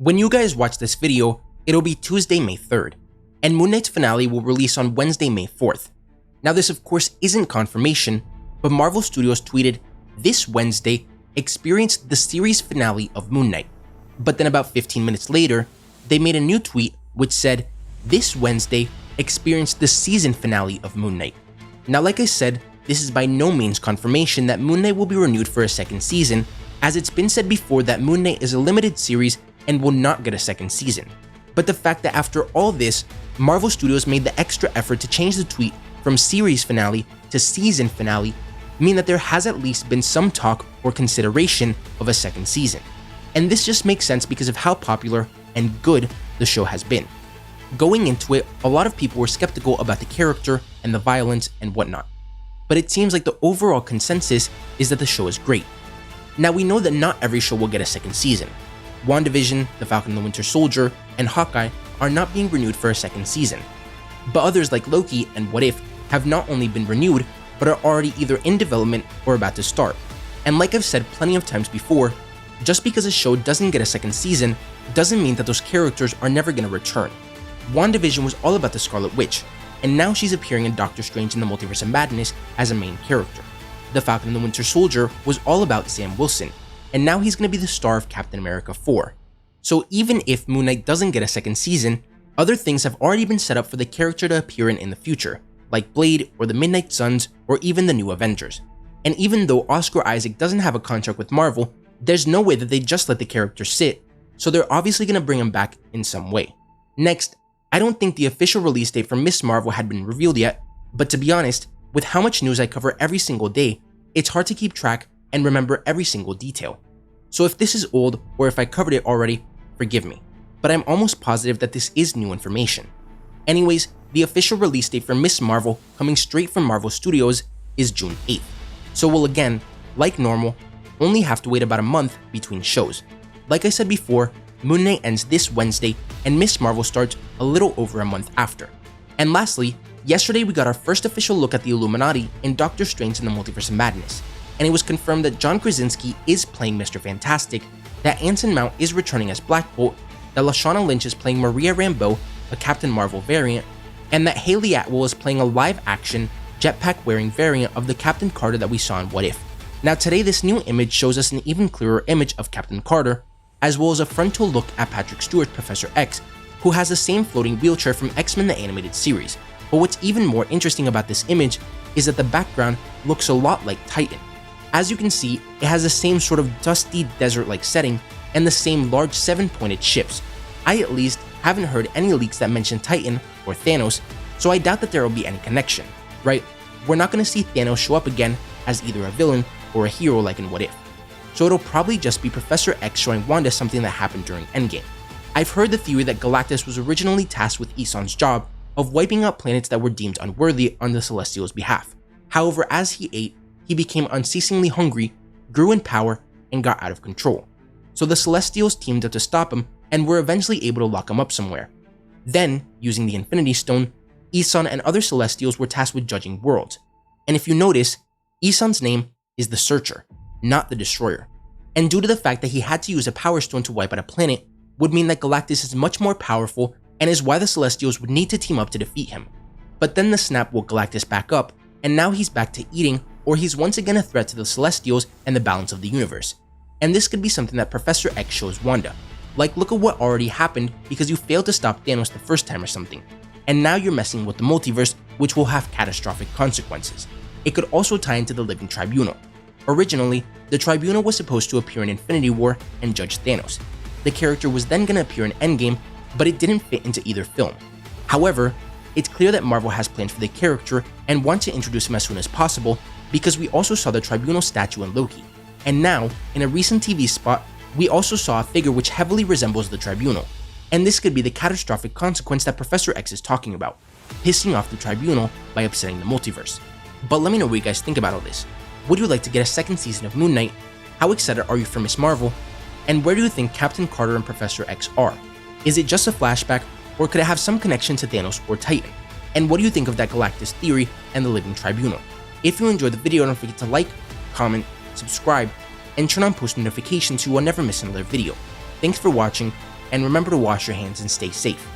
When you guys watch this video, it'll be Tuesday, May 3rd, and Moon Knight's finale will release on Wednesday, May 4th. Now this of course isn't confirmation, but Marvel Studios tweeted, "This Wednesday experienced the series finale of Moon Knight." But then about 15 minutes later, they made a new tweet which said, "This Wednesday experienced the season finale of Moon Knight." Now like I said, this is by no means confirmation that Moon Knight will be renewed for a second season, as it's been said before that Moon Knight is a limited series and will not get a second season. But the fact that after all this, Marvel Studios made the extra effort to change the tweet from series finale to season finale mean that there has at least been some talk or consideration of a second season. And this just makes sense because of how popular and good the show has been. Going into it, a lot of people were skeptical about the character and the violence and whatnot. But it seems like the overall consensus is that the show is great. Now we know that not every show will get a second season. WandaVision, The Falcon and the Winter Soldier, and Hawkeye are not being renewed for a second season. But others like Loki and What If have not only been renewed, but are already either in development or about to start. And like I've said plenty of times before, just because a show doesn't get a second season doesn't mean that those characters are never going to return. WandaVision was all about the Scarlet Witch, and now she's appearing in Doctor Strange in the Multiverse of Madness as a main character. The Falcon and the Winter Soldier was all about Sam Wilson, and now he's going to be the star of Captain America 4. So even if Moon Knight doesn't get a second season, other things have already been set up for the character to appear in the future, like Blade or the Midnight Suns or even the New Avengers. And even though Oscar Isaac doesn't have a contract with Marvel, there's no way that they just let the character sit, so they're obviously going to bring him back in some way. Next, I don't think the official release date for Ms. Marvel had been revealed yet, but to be honest, with how much news I cover every single day, it's hard to keep track and remember every single detail. So if this is old or if I covered it already, forgive me, but I'm almost positive that this is new information. Anyways, the official release date for Ms. Marvel, coming straight from Marvel Studios, is June 8th. So we'll again, like normal, only have to wait about a month between shows. Like I said before, Moon Knight ends this Wednesday and Ms. Marvel starts a little over a month after. And lastly, yesterday we got our first official look at the Illuminati in Doctor Strange in the Multiverse of Madness, and it was confirmed that John Krasinski is playing Mr. Fantastic, that Anson Mount is returning as Black Bolt, that Lashana Lynch is playing Maria Rambeau, a Captain Marvel variant, and that Hayley Atwell is playing a live-action, jetpack-wearing variant of the Captain Carter that we saw in What If. Now today this new image shows us an even clearer image of Captain Carter, as well as a frontal look at Patrick Stewart, Professor X, who has the same floating wheelchair from X-Men the Animated Series. But what's even more interesting about this image is that the background looks a lot like Titan. As you can see, it has the same sort of dusty desert-like setting and the same large 7-pointed ships. I at least haven't heard any leaks that mention Titan or Thanos, so I doubt that there will be any connection, right? We're not going to see Thanos show up again as either a villain or a hero like in What If. So it'll probably just be Professor X showing Wanda something that happened during Endgame. I've heard the theory that Galactus was originally tasked with Ison's job of wiping out planets that were deemed unworthy on the Celestials' behalf. However, as he ate, he became unceasingly hungry, grew in power, and got out of control. So the Celestials teamed up to stop him and were eventually able to lock him up somewhere. Then, using the Infinity Stone, Isan and other Celestials were tasked with judging worlds. And if you notice, Isan's name is the Searcher, not the Destroyer. And due to the fact that he had to use a Power Stone to wipe out a planet, would mean that Galactus is much more powerful and is why the Celestials would need to team up to defeat him. But then the snap woke Galactus back up, and now he's back to eating, or he's once again a threat to the Celestials and the balance of the universe. And this could be something that Professor X shows Wanda. Like, look at what already happened because you failed to stop Thanos the first time or something. And now you're messing with the multiverse, which will have catastrophic consequences. It could also tie into the Living Tribunal. Originally, the Tribunal was supposed to appear in Infinity War and judge Thanos. The character was then going to appear in Endgame, but it didn't fit into either film. However, it's clear that Marvel has plans for the character and want to introduce him as soon as possible because we also saw the Tribunal statue in Loki. And now, in a recent TV spot, we also saw a figure which heavily resembles the Tribunal. And this could be the catastrophic consequence that Professor X is talking about, pissing off the Tribunal by upsetting the multiverse. But let me know what you guys think about all this. Would you like to get a second season of Moon Knight? How excited are you for Ms. Marvel? And where do you think Captain Carter and Professor X are? Is it just a flashback, or could it have some connection to Thanos or Titan? And what do you think of that Galactus theory and the Living Tribunal? If you enjoyed the video, don't forget to like, comment, subscribe, and turn on post notifications so you will never miss another video. Thanks for watching, and remember to wash your hands and stay safe.